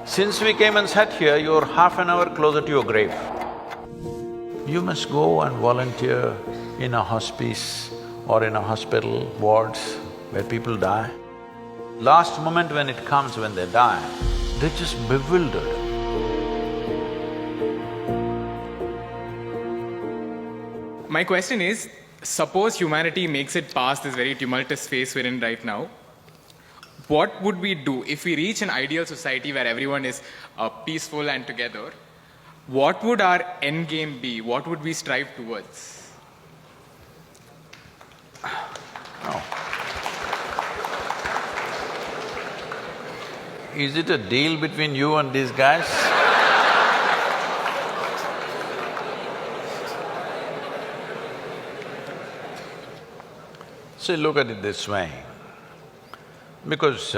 Since we came and sat here, you're half an hour closer to your grave. You must go and volunteer in a hospice or in a hospital wards where people die. Last moment when it comes, when they die, they're just bewildered. My question is, suppose humanity makes it past this very tumultuous phase we're in right now, what would we do if we reach an ideal society where everyone is peaceful and together? What would our end game be? What would we strive towards? No. Is it a deal between you and these guys? See, look at it this way, because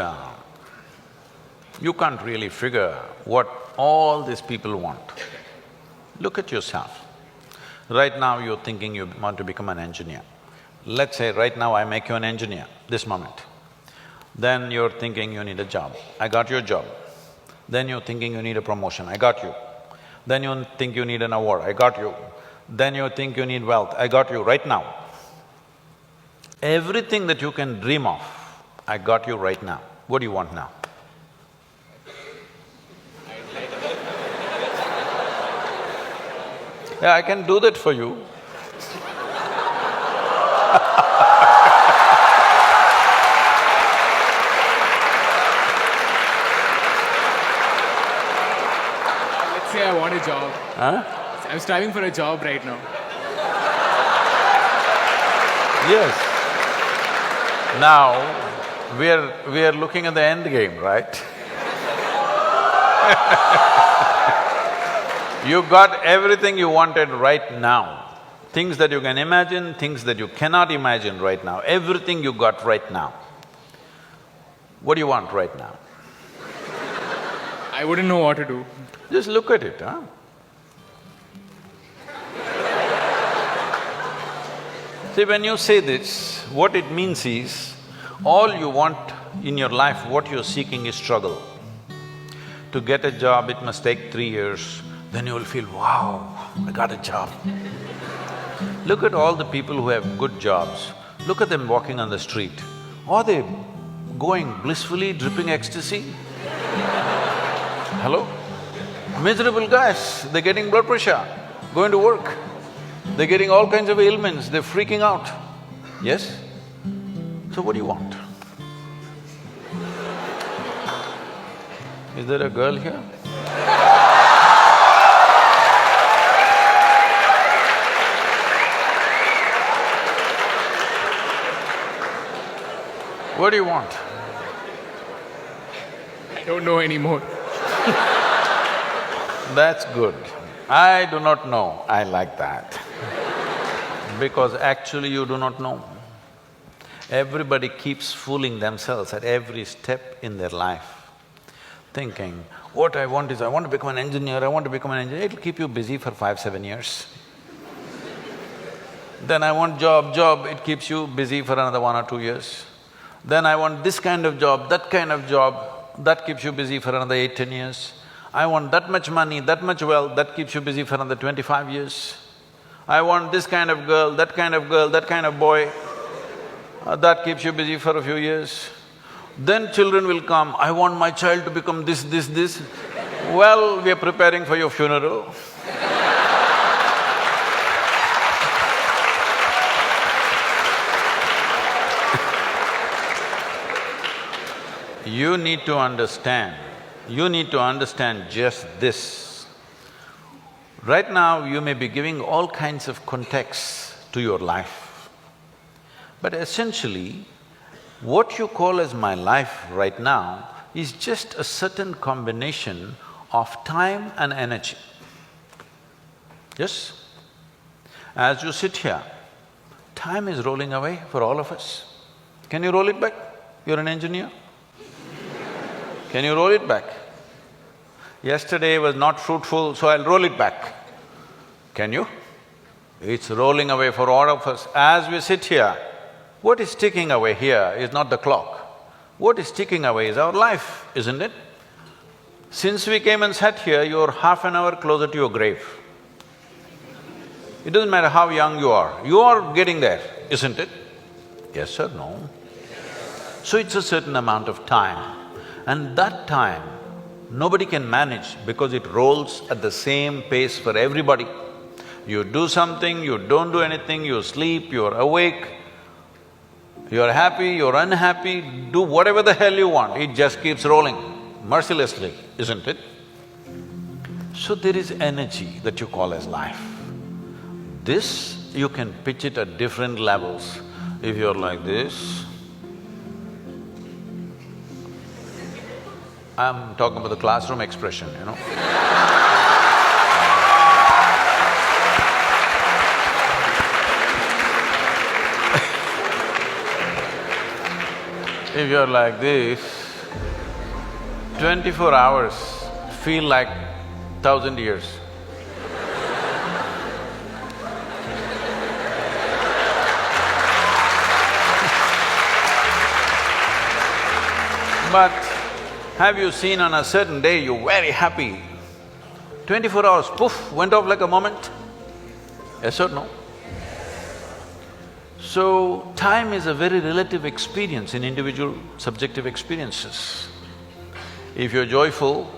you can't really figure what all these people want. Look at yourself. Right now you're thinking you want to become an engineer. Let's say right now I make you an engineer, this moment. Then you're thinking you need a job, I got your job. Then you're thinking you need a promotion, I got you. Then you think you need an award, I got you. Then you think you need wealth, I got you right now. Everything that you can dream of, I got you right now. What do you want now? Yeah, I can do that for you. Let's say I want a job. Huh? I'm striving for a job right now. Yes. Now, we're looking at the end game, right? You got everything you wanted right now. Things that you can imagine, things that you cannot imagine right now, everything you got right now. What do you want right now? I wouldn't know what to do. Just look at it, huh? See, when you say this, what it means is, all you want in your life, what you're seeking is struggle. To get a job, it must take 3 years, then you will feel, wow, I got a job. Look at all the people who have good jobs, look at them walking on the street. Are they going blissfully, dripping ecstasy? Hello? Miserable guys, they're getting blood pressure, going to work. They're getting all kinds of ailments, they're freaking out. Yes? So what do you want? Is there a girl here? What do you want? I don't know anymore. That's good. I do not know, I like that. Because actually you do not know. Everybody keeps fooling themselves at every step in their life, thinking, what I want is, I want to become an engineer, I want to become an engineer. It'll keep you busy for 5, 7 years. Then I want job, it keeps you busy for another 1 or 2 years. Then I want this kind of job, that kind of job, that keeps you busy for another 8, 10 years. I want that much money, that much wealth, that keeps you busy for another 25 years. I want this kind of girl, that kind of girl, that kind of boy, that keeps you busy for a few years. Then children will come, I want my child to become this, this, this. Well, we are preparing for your funeral. You need to understand just this. Right now, you may be giving all kinds of contexts to your life. But essentially, what you call as my life right now is just a certain combination of time and energy. Yes? As you sit here, time is rolling away for all of us. Can you roll it back? You're an engineer. Can you roll it back? Yesterday was not fruitful, so I'll roll it back. Can you? It's rolling away for all of us. As we sit here, what is ticking away here is not the clock. What is ticking away is our life, isn't it? Since we came and sat here, you're half an hour closer to your grave. It doesn't matter how young you are getting there, isn't it? Yes or no? So it's a certain amount of time, and that time nobody can manage because it rolls at the same pace for everybody. You do something, you don't do anything, you sleep, you're awake, you're happy, you're unhappy, do whatever the hell you want, it just keeps rolling mercilessly, isn't it? So there is energy that you call as life. This, you can pitch it at different levels. If you're like this, I'm talking about the classroom expression, you know. If you're like this, 24 hours feel like 1,000 years. But have you seen on a certain day you're very happy, 24 hours, poof, went off like a moment? Yes or no? So, time is a very relative experience in individual subjective experiences. If you're joyful,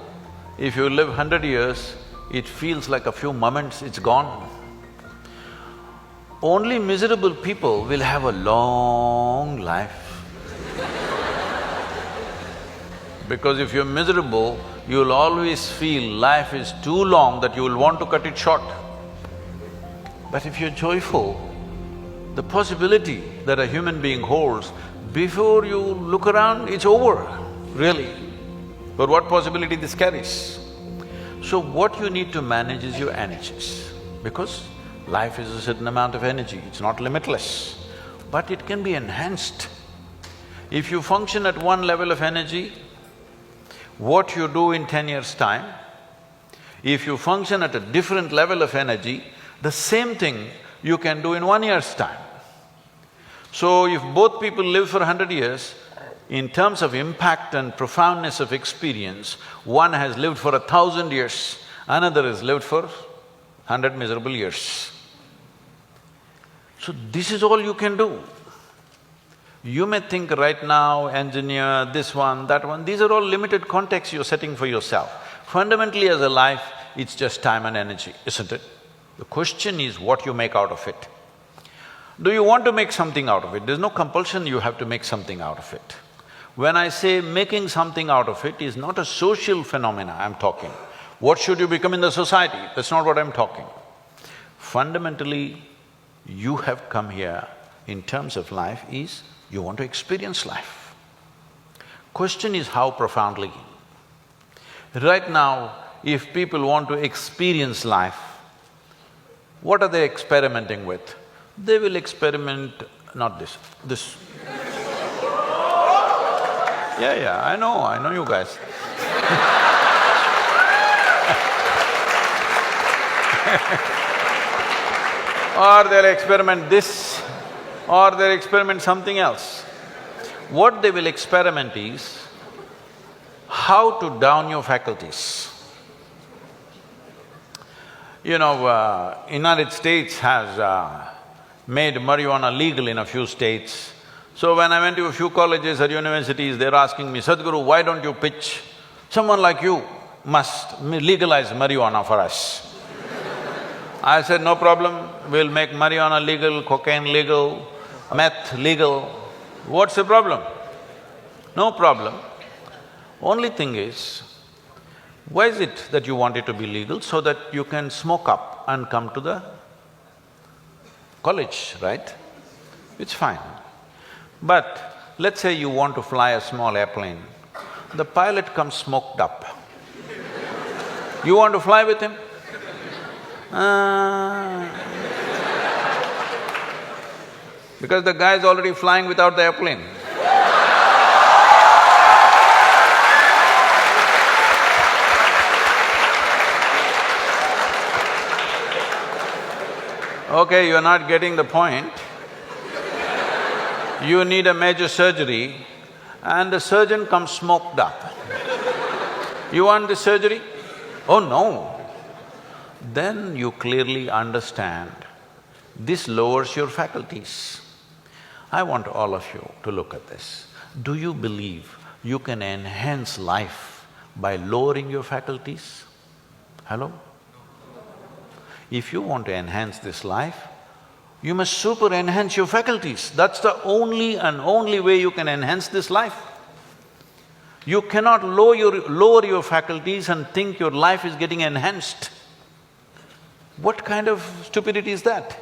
if you live 100 years, it feels like a few moments, it's gone. Only miserable people will have a long life. Because if you're miserable, you'll always feel life is too long that you will want to cut it short. But if you're joyful, the possibility that a human being holds, before you look around, it's over, really. But what possibility this carries? So what you need to manage is your energies, because life is a certain amount of energy, it's not limitless, but it can be enhanced. If you function at one level of energy, what you do in 10 years' time, if you function at a different level of energy, the same thing you can do in 1 year's time. So if both people live for 100 years, in terms of impact and profoundness of experience, one has lived for 1,000 years, another has lived for 100 miserable years. So this is all you can do. You may think right now, engineer, this one, that one, these are all limited contexts you're setting for yourself. Fundamentally as a life, it's just time and energy, isn't it? The question is what you make out of it. Do you want to make something out of it? There's no compulsion you have to make something out of it. When I say making something out of it is not a social phenomena I'm talking. What should you become in the society? That's not what I'm talking. Fundamentally, you have come here in terms of life is you want to experience life. Question is how profoundly. Right now, if people want to experience life, what are they experimenting with? They will experiment… not this, this. Yeah, I know you guys. Or they'll experiment this, or they'll experiment something else. What they will experiment is how to down your faculties. You know, United States has made marijuana legal in a few states. So when I went to a few colleges or universities, they're asking me, Sadhguru, why don't you pitch? Someone like you must legalize marijuana for us. I said, no problem, we'll make marijuana legal, cocaine legal, meth legal. What's the problem? No problem. Only thing is, why is it that you want it to be legal? So that you can smoke up and come to the college, right? It's fine. But let's say you want to fly a small airplane, the pilot comes smoked up. You want to fly with him? Because the guy is already flying without the airplane. Okay, you're not getting the point. You need a major surgery and the surgeon comes smoked up. You want this surgery? Oh no. Then you clearly understand this lowers your faculties. I want all of you to look at this. Do you believe you can enhance life by lowering your faculties? Hello? If you want to enhance this life, you must super enhance your faculties. That's the only and only way you can enhance this life. You cannot lower your faculties and think your life is getting enhanced. What kind of stupidity is that?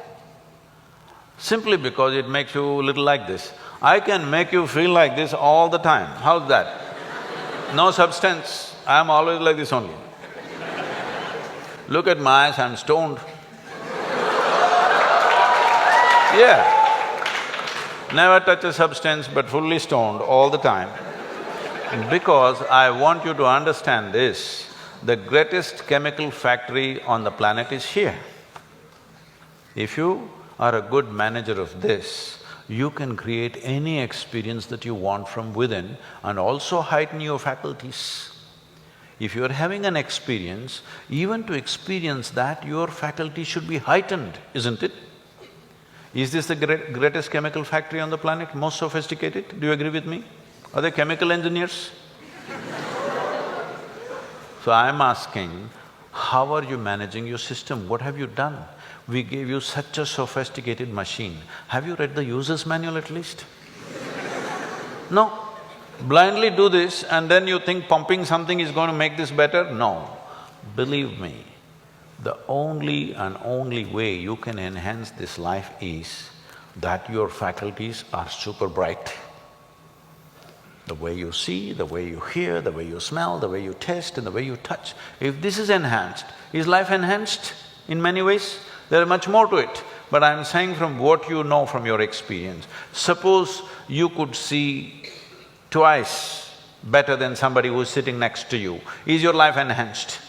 Simply because it makes you a little like this. I can make you feel like this all the time. How's that? No substance, I'm always like this only. Look at my eyes, I'm stoned. Yeah. Never touch a substance but fully stoned all the time. Because I want you to understand this, the greatest chemical factory on the planet is here. If you are a good manager of this, you can create any experience that you want from within and also heighten your faculties. If you are having an experience, even to experience that, your faculty should be heightened, isn't it? Is this the greatest chemical factory on the planet, most sophisticated? Do you agree with me? Are they chemical engineers? So I'm asking, how are you managing your system? What have you done? We gave you such a sophisticated machine. Have you read the user's manual at least? No. Blindly do this and then you think pumping something is going to make this better? No. Believe me, the only and only way you can enhance this life is that your faculties are super bright. The way you see, the way you hear, the way you smell, the way you taste and the way you touch. If this is enhanced, is life enhanced in many ways? There is much more to it, but I'm saying from what you know from your experience. Suppose you could see twice better than somebody who's sitting next to you. Is your life enhanced?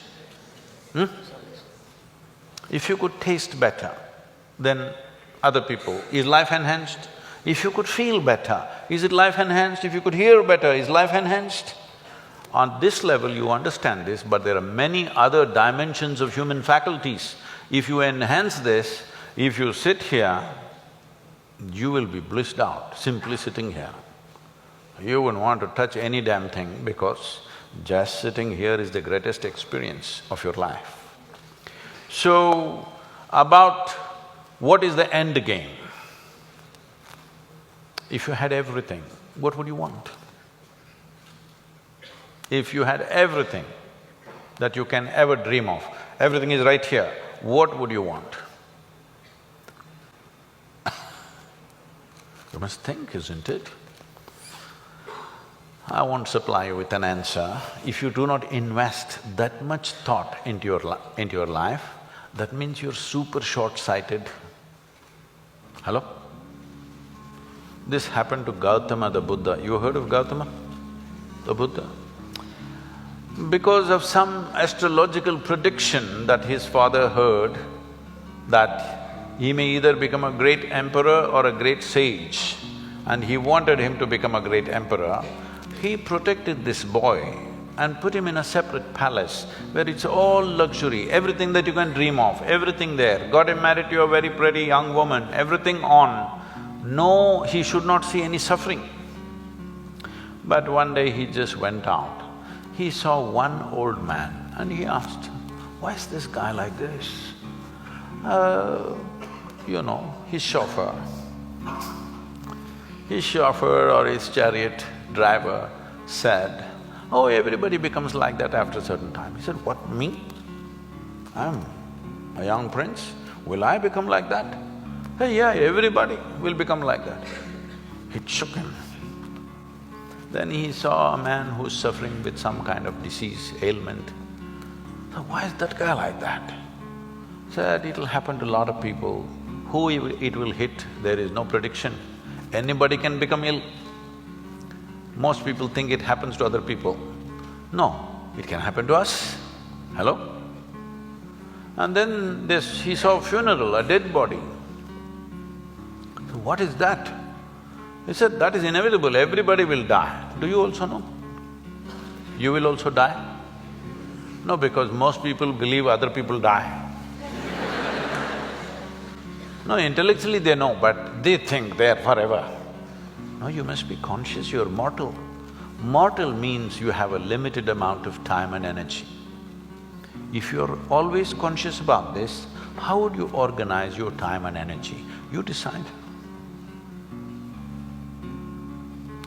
If you could taste better than other people, is life enhanced? If you could feel better, is it life enhanced? If you could hear better, is life enhanced? On this level you understand this, but there are many other dimensions of human faculties. If you enhance this, if you sit here, you will be blissed out simply sitting here. You wouldn't want to touch any damn thing because just sitting here is the greatest experience of your life. So, about what is the end game? If you had everything, what would you want? If you had everything that you can ever dream of, everything is right here, what would you want? You must think, isn't it? I won't supply you with an answer. If you do not invest that much thought into your life, that means you're super short-sighted. Hello? This happened to Gautama the Buddha. You heard of Gautama the Buddha? Because of some astrological prediction that his father heard, that he may either become a great emperor or a great sage, and he wanted him to become a great emperor, he protected this boy and put him in a separate palace where it's all luxury, everything that you can dream of, everything there. Got him married to a very pretty young woman, everything on. No, he should not see any suffering. But one day he just went out. He saw one old man and he asked, why is this guy like this? You know, his chauffeur. His chauffeur or his chariot driver said, oh, everybody becomes like that after a certain time. He said, what, me? I'm a young prince, will I become like that? Hey, yeah, everybody will become like that. It shook him. Then he saw a man who's suffering with some kind of disease, ailment. So why is that guy like that? Said, it'll happen to a lot of people. Who it will hit, there is no prediction. Anybody can become ill. Most people think it happens to other people. No, it can happen to us. Hello? And then he saw a funeral, a dead body. So what is that? He said, that is inevitable, everybody will die. Do you also know? You will also die? No, because most people believe other people die. No, intellectually they know, but they think they are forever. No, you must be conscious, you're mortal. Mortal means you have a limited amount of time and energy. If you're always conscious about this, how would you organize your time and energy? You decide.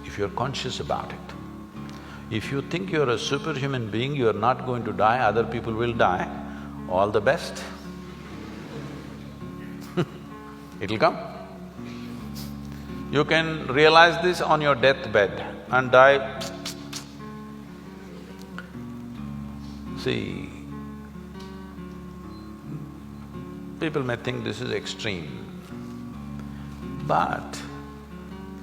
If you're conscious about it. If you think you're a superhuman being, you're not going to die, other people will die, all the best. It'll come. You can realize this on your deathbed and die. See, people may think this is extreme, but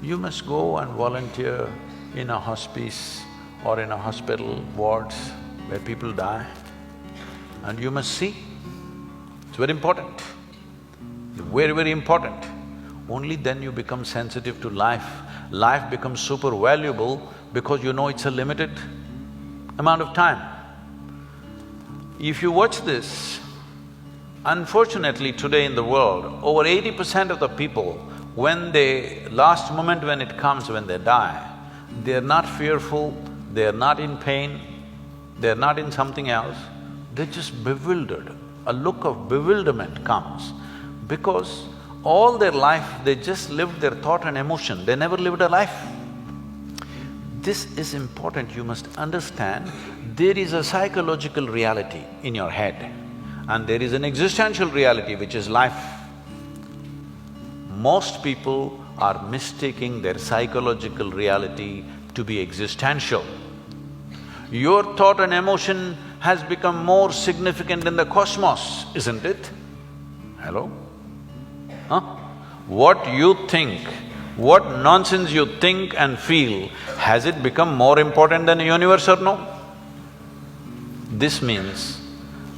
you must go and volunteer in a hospice or in a hospital wards where people die, and you must see. It's very important, very, very important. Only then you become sensitive to life. Life becomes super valuable because you know it's a limited amount of time. If you watch this, unfortunately today in the world, over 80% of the people, when they… last moment when it comes, when they die, they're not fearful, they're not in pain, they're not in something else, they're just bewildered. A look of bewilderment comes because all their life they just lived their thought and emotion, they never lived a life. This is important, you must understand, there is a psychological reality in your head and there is an existential reality which is life. Most people are mistaking their psychological reality to be existential. Your thought and emotion has become more significant in the cosmos, isn't it? Hello? Huh? What you think, what nonsense you think and feel, has it become more important than the universe or no? This means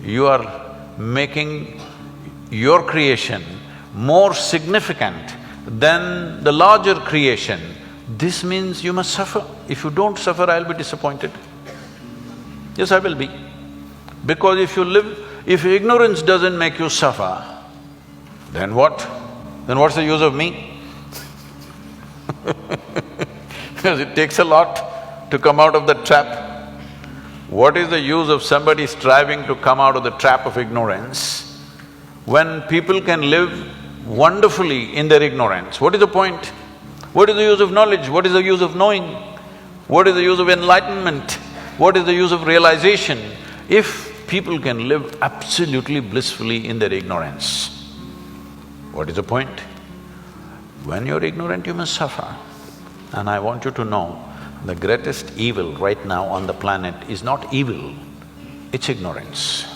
you are making your creation more significant than the larger creation. This means you must suffer. If you don't suffer, I'll be disappointed. Yes, I will be. Because if ignorance doesn't make you suffer, then what? Then what's the use of me? Because it takes a lot to come out of the trap. What is the use of somebody striving to come out of the trap of ignorance when people can live wonderfully in their ignorance? What is the point? What is the use of knowledge? What is the use of knowing? What is the use of enlightenment? What is the use of realization if people can live absolutely blissfully in their ignorance? What is the point? When you're ignorant, you must suffer. And I want you to know, the greatest evil right now on the planet is not evil, it's ignorance.